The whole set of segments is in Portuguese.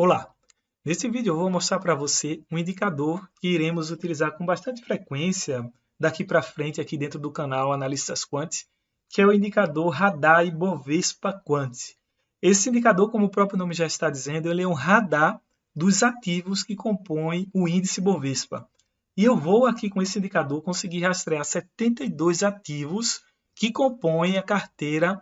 Olá! Nesse vídeo eu vou mostrar para você um indicador que iremos utilizar com bastante frequência daqui para frente aqui dentro do canal Analistas Quant, que é o indicador Radar Ibovespa Quant. Esse indicador, como o próprio nome já está dizendo, ele é um radar dos ativos que compõem o índice Bovespa. E eu vou aqui com esse indicador conseguir rastrear 72 ativos que compõem a carteira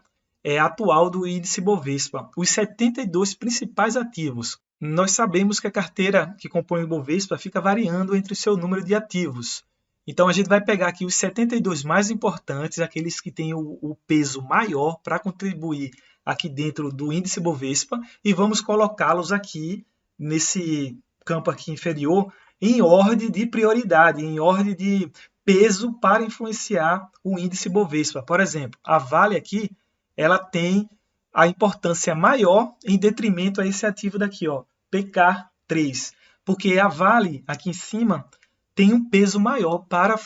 atual do índice Bovespa, os 72 principais ativos. Nós sabemos que a carteira que compõe o Bovespa fica variando entre o seu número de ativos. Então a gente vai pegar aqui os 72 mais importantes, aqueles que têm o peso maior para contribuir aqui dentro do índice Bovespa, e vamos colocá-los aqui nesse campo aqui inferior em ordem de prioridade, em ordem de peso para influenciar o índice Bovespa. Por exemplo, a Vale aqui, ela tem a importância maior em detrimento a esse ativo daqui, ó, PK3, porque a Vale aqui em cima tem um peso maior para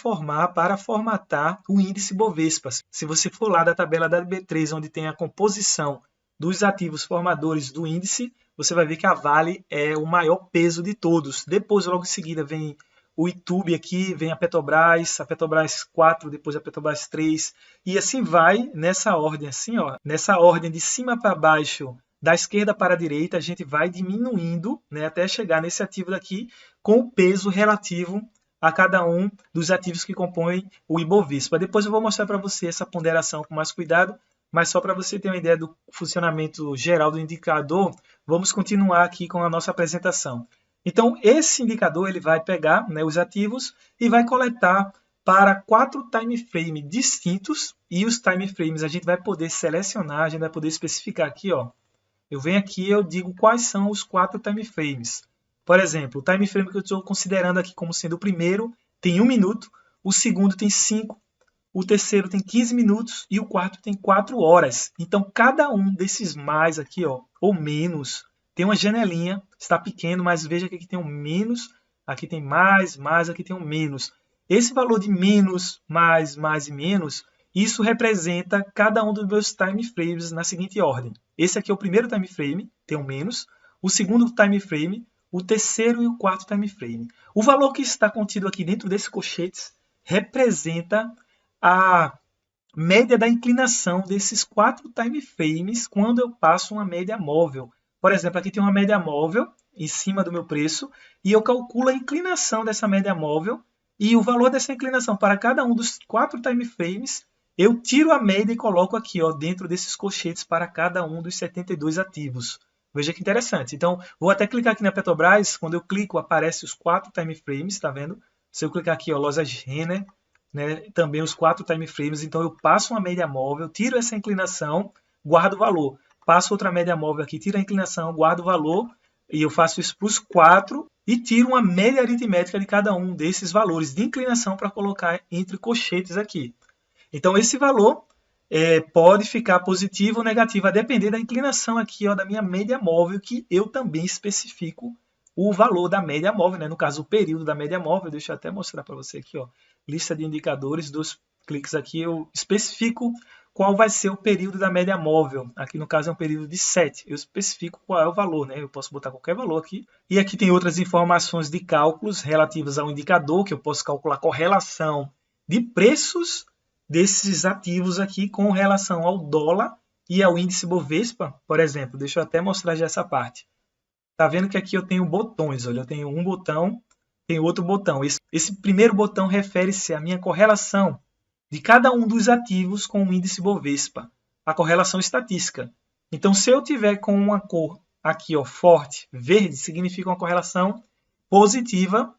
formatar o índice Bovespa. Se você for lá da tabela da B3, onde tem a composição dos ativos formadores do índice, você vai ver que a Vale é o maior peso de todos. Depois, logo em seguida, vem o Itubi aqui, vem a Petrobras 4, depois a Petrobras 3, e assim vai nessa ordem, assim, ó, nessa ordem de cima para baixo, da esquerda para a direita, a gente vai diminuindo, né, até chegar nesse ativo daqui com o peso relativo a cada um dos ativos que compõem o Ibovespa. Depois eu vou mostrar para você essa ponderação com mais cuidado, mas só para você ter uma ideia do funcionamento geral do indicador, vamos continuar aqui com a nossa apresentação. Então, esse indicador ele vai pegar, né, os ativos e vai coletar para 4 time frames distintos, e os time frames a gente vai poder selecionar, a gente vai poder especificar aqui, ó. Eu venho aqui e eu digo quais são os 4 time frames. Por exemplo, o time frame que eu estou considerando aqui como sendo o primeiro tem 1 minuto, o segundo tem 5, o terceiro tem 15 minutos e o quarto tem 4 horas. Então, cada um desses mais aqui, ó, ou menos, tem uma janelinha, está pequeno, mas veja que aqui tem um menos, aqui tem mais, aqui tem um menos. Esse valor de menos, mais e menos, isso representa cada um dos meus time frames na seguinte ordem. Esse aqui é o primeiro time frame, tem um menos, o segundo time frame, o terceiro e o quarto time frame. O valor que está contido aqui dentro desses colchetes representa a média da inclinação desses 4 time frames quando eu passo uma média móvel. Por exemplo, aqui tem uma média móvel em cima do meu preço e eu calculo a inclinação dessa média móvel e o valor dessa inclinação para cada um dos 4 time frames, eu tiro a média e coloco aqui, ó, dentro desses colchetes para cada um dos 72 ativos. Veja que interessante. Então, vou até clicar aqui na Petrobras, quando eu clico aparece os 4 time frames, tá vendo? Se eu clicar aqui, ó, Lojas Renner, né, também os 4 time frames, então eu passo uma média móvel, tiro essa inclinação, guardo o valor. Passo outra média móvel aqui, tiro a inclinação, guardo o valor, e eu faço isso para os 4 e tiro uma média aritmética de cada um desses valores de inclinação para colocar entre colchetes aqui. Então, esse valor pode ficar positivo ou negativo, a depender da inclinação aqui, ó, da minha média móvel, que eu também especifico o valor da média móvel, né? No caso, o período da média móvel. Deixa eu até mostrar para você aqui, ó, lista de indicadores, 2 cliques aqui, eu especifico qual vai ser o período da média móvel. Aqui no caso é um período de 7. Eu especifico qual é o valor, né? Eu posso botar qualquer valor aqui. E aqui tem outras informações de cálculos relativas ao indicador, que eu posso calcular correlação de preços desses ativos aqui com relação ao dólar e ao índice Bovespa, por exemplo. Deixa eu até mostrar já essa parte. Tá vendo que aqui eu tenho botões, olha, eu tenho um botão, tenho outro botão. Esse primeiro botão refere-se à minha correlação de cada um dos ativos com o índice Bovespa, a correlação estatística. Então, se eu tiver com uma cor aqui, ó, forte, verde, significa uma correlação positiva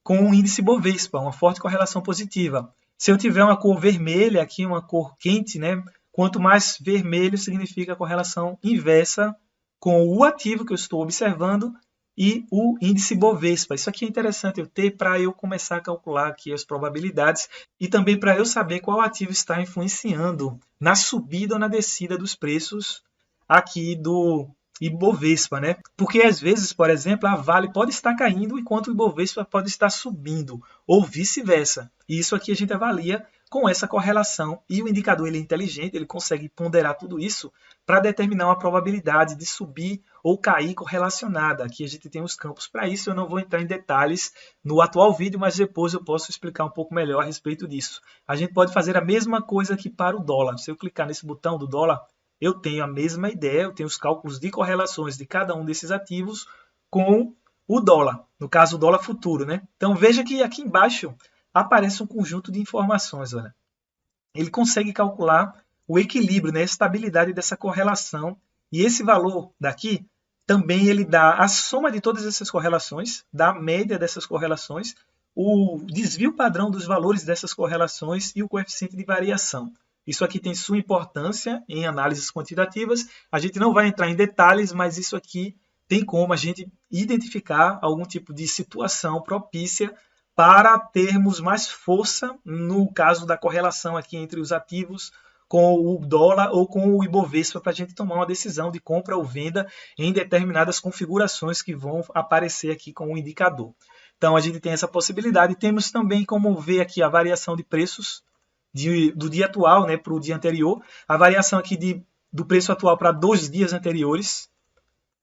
com o índice Bovespa, uma forte correlação positiva. Se eu tiver uma cor vermelha aqui, uma cor quente, né, quanto mais vermelho significa a correlação inversa com o ativo que eu estou observando e o índice Bovespa. Isso aqui é interessante eu ter para eu começar a calcular aqui as probabilidades e também para eu saber qual ativo está influenciando na subida ou na descida dos preços aqui do Ibovespa, né? Porque às vezes, por exemplo, a Vale pode estar caindo enquanto o Ibovespa pode estar subindo, ou vice-versa. E isso aqui a gente avalia com essa correlação, e o indicador ele é inteligente, ele consegue ponderar tudo isso para determinar uma probabilidade de subir ou cair correlacionada. Aqui a gente tem os campos para isso, eu não vou entrar em detalhes no atual vídeo, mas depois eu posso explicar um pouco melhor a respeito disso. A gente pode fazer a mesma coisa aqui para o dólar. Se eu clicar nesse botão do dólar, eu tenho a mesma ideia, eu tenho os cálculos de correlações de cada um desses ativos com o dólar, no caso o dólar futuro, né? Então veja que aqui embaixo aparece um conjunto de informações, olha. Ele consegue calcular o equilíbrio, né, a estabilidade dessa correlação, e esse valor daqui também ele dá a soma de todas essas correlações, dá a média dessas correlações, o desvio padrão dos valores dessas correlações e o coeficiente de variação. Isso aqui tem sua importância em análises quantitativas. A gente não vai entrar em detalhes, mas isso aqui tem como a gente identificar algum tipo de situação propícia para termos mais força no caso da correlação aqui entre os ativos com o dólar ou com o Ibovespa, para a gente tomar uma decisão de compra ou venda em determinadas configurações que vão aparecer aqui com o indicador. Então a gente tem essa possibilidade. Temos também como ver aqui a variação de preços do dia atual, né, para o dia anterior, a variação aqui do preço atual para 2 dias anteriores.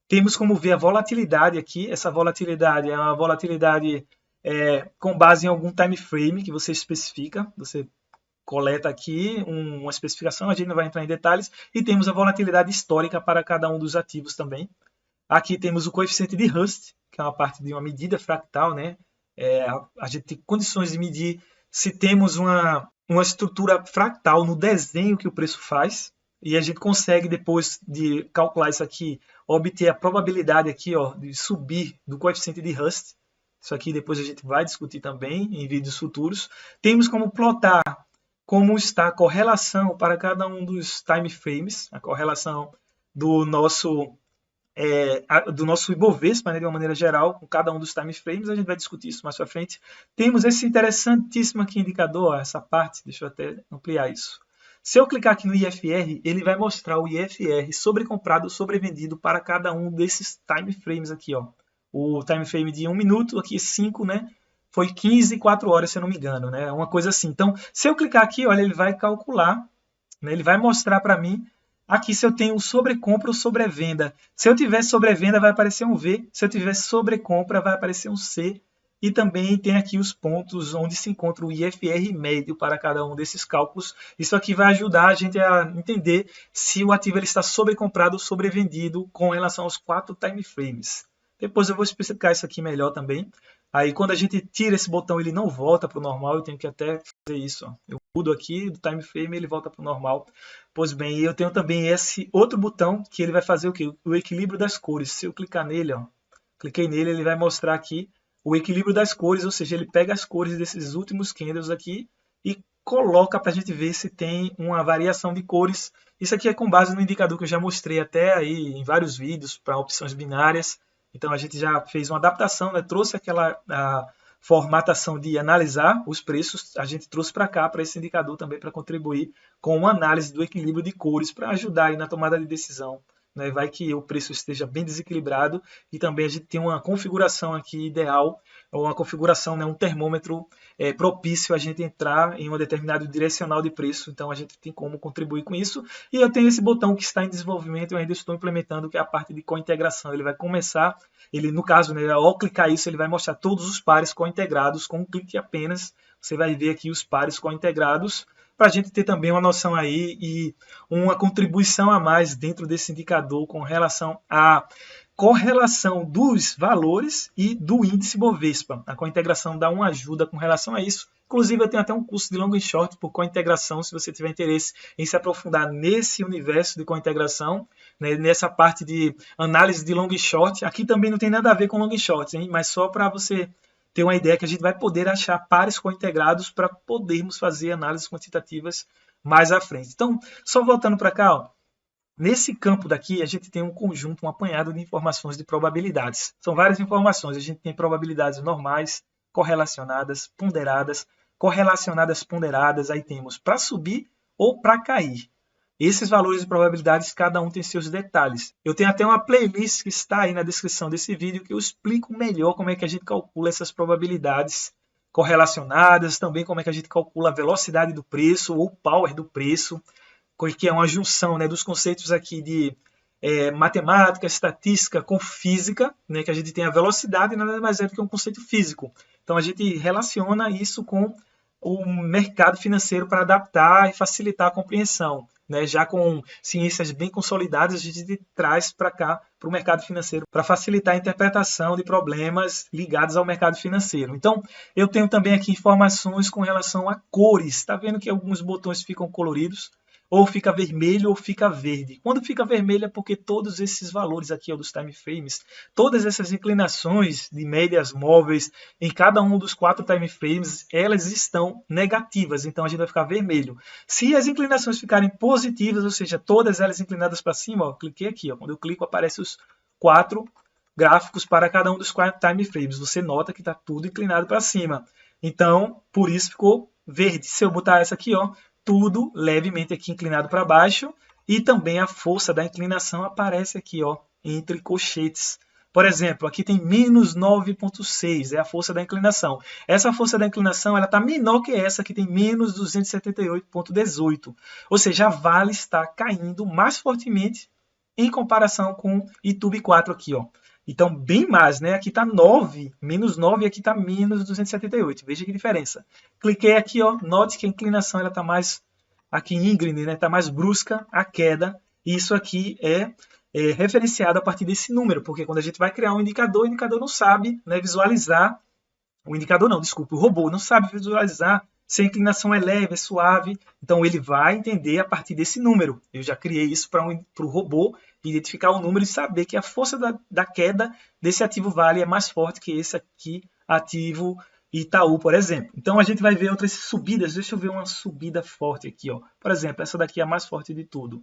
Temos como ver a volatilidade aqui. Essa volatilidade é uma volatilidade com base em algum time frame que você especifica. Você coleta aqui uma especificação, a gente não vai entrar em detalhes. E temos a volatilidade histórica para cada um dos ativos também. Aqui temos o coeficiente de Hurst, que é uma parte de uma medida fractal, né? A gente tem condições de medir se temos uma estrutura fractal no desenho que o preço faz, e a gente consegue, depois de calcular isso aqui, obter a probabilidade aqui, ó, de subir do coeficiente de Hurst. Isso aqui depois a gente vai discutir também em vídeos futuros. Temos como plotar como está a correlação para cada um dos time frames, a correlação do nosso Ibovespa, né, de uma maneira geral, com cada um dos time frames. A gente vai discutir isso mais para frente. Temos esse interessantíssimo aqui indicador, ó, essa parte, deixa eu até ampliar isso. Se eu clicar aqui no IFR, ele vai mostrar o IFR sobrecomprado, sobrevendido para cada um desses time frames aqui, ó. O time frame de 1 minuto, aqui 5, né? Foi 15 e 4 horas, se eu não me engano, né? Uma coisa assim. Então, se eu clicar aqui, olha, ele vai calcular, né? Ele vai mostrar para mim aqui se eu tenho sobrecompra ou sobrevenda. Se eu tiver sobrevenda, vai aparecer um V. Se eu tiver sobrecompra, vai aparecer um C. E também tem aqui os pontos onde se encontra o IFR médio para cada um desses cálculos. Isso aqui vai ajudar a gente a entender se o ativo ele está sobrecomprado ou sobrevendido com relação aos 4 time frames. Depois eu vou explicar isso aqui melhor também. Aí quando a gente tira esse botão, ele não volta para o normal. Eu tenho que até fazer isso, ó. Eu mudo aqui do time frame e ele volta para o normal. Pois bem, eu tenho também esse outro botão que ele vai fazer o quê? O equilíbrio das cores. Se eu clicar nele, ó, cliquei nele, ele vai mostrar aqui o equilíbrio das cores, ou seja, ele pega as cores desses últimos candles aqui e coloca para a gente ver se tem uma variação de cores. Isso aqui é com base no indicador que eu já mostrei até aí em vários vídeos para opções binárias. Então a gente já fez uma adaptação, né? Trouxe aquela formatação de analisar os preços, a gente trouxe para cá, para esse indicador também, para contribuir com uma análise do equilíbrio de cores, para ajudar aí na tomada de decisão. Né? Vai que o preço esteja bem desequilibrado e também a gente tem uma configuração aqui ideal, ou uma configuração, né, um termômetro propício a gente entrar em um determinado direcional de preço. Então a gente tem como contribuir com isso. E eu tenho esse botão que está em desenvolvimento, eu ainda estou implementando, que é a parte de cointegração. Ele vai começar, no caso, né, ao clicar isso, ele vai mostrar todos os pares cointegrados com um clique apenas. Você vai ver aqui os pares cointegrados, para a gente ter também uma noção aí e uma contribuição a mais dentro desse indicador com relação à correlação dos valores e do índice Bovespa. A cointegração dá uma ajuda com relação a isso. Inclusive, eu tenho até um curso de long e short por cointegração, se você tiver interesse em se aprofundar nesse universo de cointegração, né, nessa parte de análise de long e short. Aqui também não tem nada a ver com long e short, hein, mas só para você ter uma ideia que a gente vai poder achar pares cointegrados para podermos fazer análises quantitativas mais à frente. Então, só voltando para cá, ó, nesse campo daqui a gente tem um conjunto, um apanhado de informações de probabilidades. São várias informações, a gente tem probabilidades normais, correlacionadas, ponderadas, aí temos para subir ou para cair. Esses valores de probabilidades, cada um tem seus detalhes. Eu tenho até uma playlist que está aí na descrição desse vídeo que eu explico melhor como é que a gente calcula essas probabilidades correlacionadas, também como é que a gente calcula a velocidade do preço ou power do preço, que é uma junção, né, dos conceitos aqui de matemática, estatística com física, né, que a gente tem a velocidade, nada mais é do que um conceito físico. Então a gente relaciona isso com o mercado financeiro para adaptar e facilitar a compreensão, né? Já com ciências bem consolidadas, a gente traz para cá, para o mercado financeiro, para facilitar a interpretação de problemas ligados ao mercado financeiro. Então, eu tenho também aqui informações com relação a cores. Está vendo que alguns botões ficam coloridos? Ou fica vermelho ou fica verde. Quando fica vermelho é porque todos esses valores aqui, ó, dos time frames, todas essas inclinações de médias móveis em cada um dos 4 time frames, elas estão negativas, então a gente vai ficar vermelho. Se as inclinações ficarem positivas, ou seja, todas elas inclinadas para cima, ó, cliquei aqui, ó, quando eu clico aparece os 4 gráficos para cada um dos 4 time frames. Você nota que está tudo inclinado para cima. Então, por isso ficou verde. Se eu botar essa aqui, ó, tudo levemente aqui inclinado para baixo, e também a força da inclinação aparece aqui, ó, entre colchetes. Por exemplo, aqui tem menos 9,6, é a força da inclinação. Essa força da inclinação está menor que essa, que tem menos 278,18. Ou seja, a Vale está caindo mais fortemente em comparação com o YouTube 4 aqui, ó. Então, bem mais, né? Aqui está 9, menos 9, e aqui está menos 278. Veja que diferença. Cliquei aqui, ó, note que a inclinação está mais aqui íngreme, né? Está mais brusca a queda. E isso aqui é referenciado a partir desse número, porque quando a gente vai criar um indicador, o indicador não sabe, né, visualizar. O indicador não, desculpa, o robô não sabe visualizar se a inclinação é leve, é suave. Então, ele vai entender a partir desse número. Eu já criei isso para o robô identificar o número e saber que a força da queda desse ativo Vale é mais forte que esse aqui, ativo Itaú, por exemplo. Então, a gente vai ver outras subidas. Deixa eu ver uma subida forte aqui, ó. Por exemplo, essa daqui é a mais forte de tudo.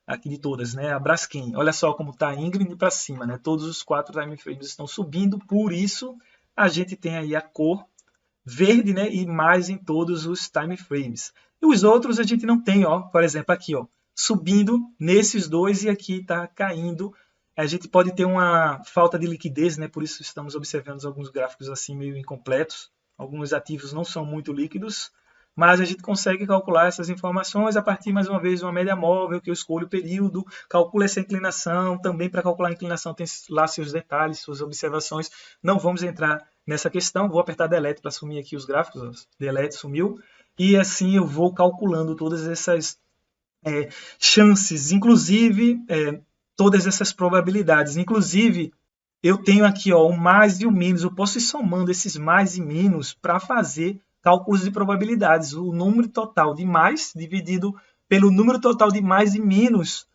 Aqui de todas, né? A Braskem. Olha só como está íngreme para cima, né? Todos os 4 time frames estão subindo, por isso a gente tem aí a cor verde, né? E mais em todos os time frames. E os outros a gente não tem, ó. Por exemplo, aqui, ó, subindo nesses dois e aqui está caindo. A gente pode ter uma falta de liquidez, né? Por isso estamos observando alguns gráficos assim meio incompletos. Alguns ativos não são muito líquidos, mas a gente consegue calcular essas informações a partir, mais uma vez, de uma média móvel, que eu escolho o período, calculo essa inclinação. Também, para calcular a inclinação, tem lá seus detalhes, suas observações. Não vamos entrar nessa questão. Vou apertar Delete para sumir aqui os gráficos. Delete, sumiu. E assim eu vou calculando todas essas chances, inclusive todas essas probabilidades. Inclusive, eu tenho aqui, ó, o mais e o menos. Eu posso ir somando esses mais e menos para fazer cálculos de probabilidades. O número total de mais dividido pelo número total de mais e menos,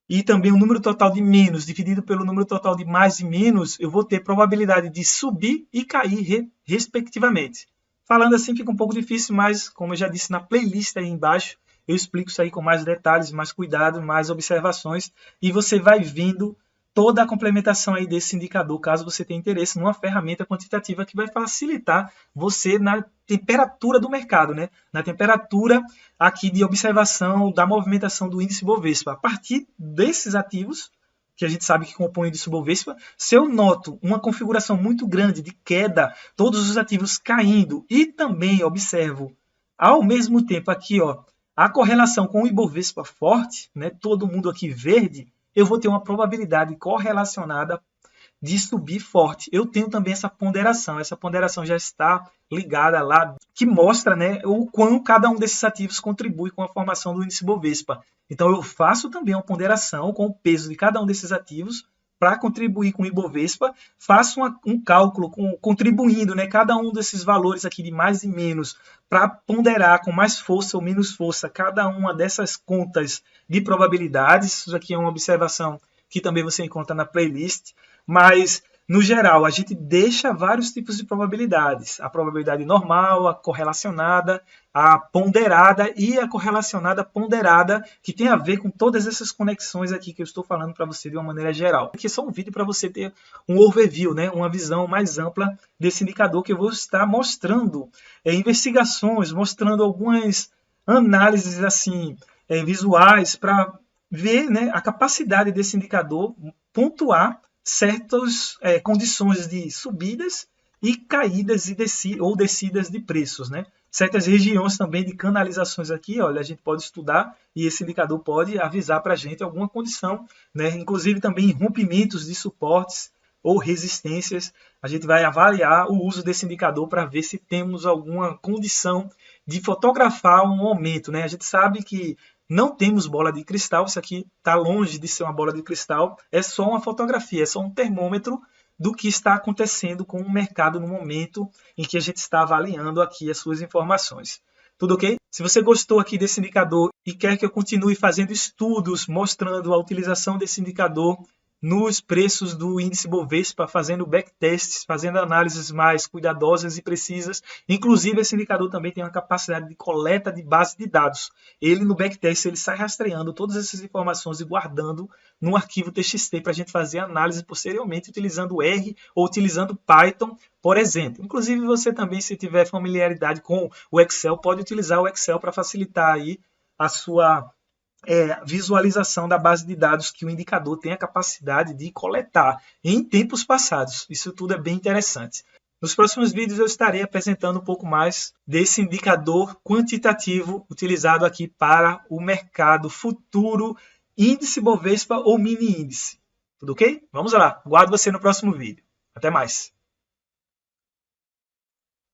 e também o número total de menos dividido pelo número total de mais e menos, eu vou ter probabilidade de subir e cair respectivamente. Falando assim fica um pouco difícil, mas como eu já disse na playlist aí embaixo, eu explico isso aí com mais detalhes, mais cuidado, mais observações, e você vai vendo toda a complementação aí desse indicador, caso você tenha interesse numa ferramenta quantitativa que vai facilitar você na temperatura do mercado, né? Na temperatura aqui de observação da movimentação do índice Bovespa. A partir desses ativos, que a gente sabe que compõem o índice Bovespa, se eu noto uma configuração muito grande de queda, todos os ativos caindo, e também observo ao mesmo tempo aqui, ó, a correlação com o Ibovespa forte, né? Todo mundo aqui verde, eu vou ter uma probabilidade correlacionada de subir forte. Eu tenho também essa ponderação já está ligada lá, que mostra, né, o quão cada um desses ativos contribui com a formação do índice Bovespa. Então eu faço também uma ponderação com o peso de cada um desses ativos para contribuir com o Ibovespa, faço um cálculo contribuindo, né, cada um desses valores aqui de mais e menos para ponderar com mais força ou menos força cada uma dessas contas de probabilidades. Isso aqui é uma observação que também você encontra na playlist, mas no geral a gente deixa vários tipos de probabilidades: a probabilidade normal, a correlacionada, a ponderada e a correlacionada ponderada, que tem a ver com todas essas conexões aqui que eu estou falando para você de uma maneira geral. Aqui é só um vídeo para você ter um overview, né? Uma visão mais ampla desse indicador, que eu vou estar mostrando investigações, mostrando algumas análises assim visuais para ver, né, a capacidade desse indicador pontuar certas condições de subidas e caídas ou descidas de preços, né? certas regiões também de canalizações aqui, olha, a gente pode estudar e esse indicador pode avisar para a gente alguma condição, né? Inclusive também rompimentos de suportes ou resistências. A gente vai avaliar o uso desse indicador para ver se temos alguma condição de fotografar um momento, né? A gente sabe que não temos bola de cristal, isso aqui está longe de ser uma bola de cristal, é só uma fotografia, é só um termômetro do que está acontecendo com o mercado no momento em que a gente está avaliando aqui as suas informações. Tudo ok? Se você gostou aqui desse indicador e quer que eu continue fazendo estudos mostrando a utilização desse indicador nos preços do índice Bovespa, fazendo backtests, fazendo análises mais cuidadosas e precisas. Inclusive, esse indicador também tem uma capacidade de coleta de base de dados. Ele, no backtest, ele sai rastreando todas essas informações e guardando num arquivo TXT para a gente fazer análise posteriormente, utilizando R ou utilizando Python, por exemplo. Inclusive, você também, se tiver familiaridade com o Excel, pode utilizar o Excel para facilitar aí a sua visualização da base de dados que o indicador tem a capacidade de coletar em tempos passados. Isso tudo é bem interessante. Nos próximos vídeos eu estarei apresentando um pouco mais desse indicador quantitativo utilizado aqui para o mercado futuro, índice Bovespa ou mini índice. Tudo ok? Vamos lá. Aguardo você no próximo vídeo. Até mais.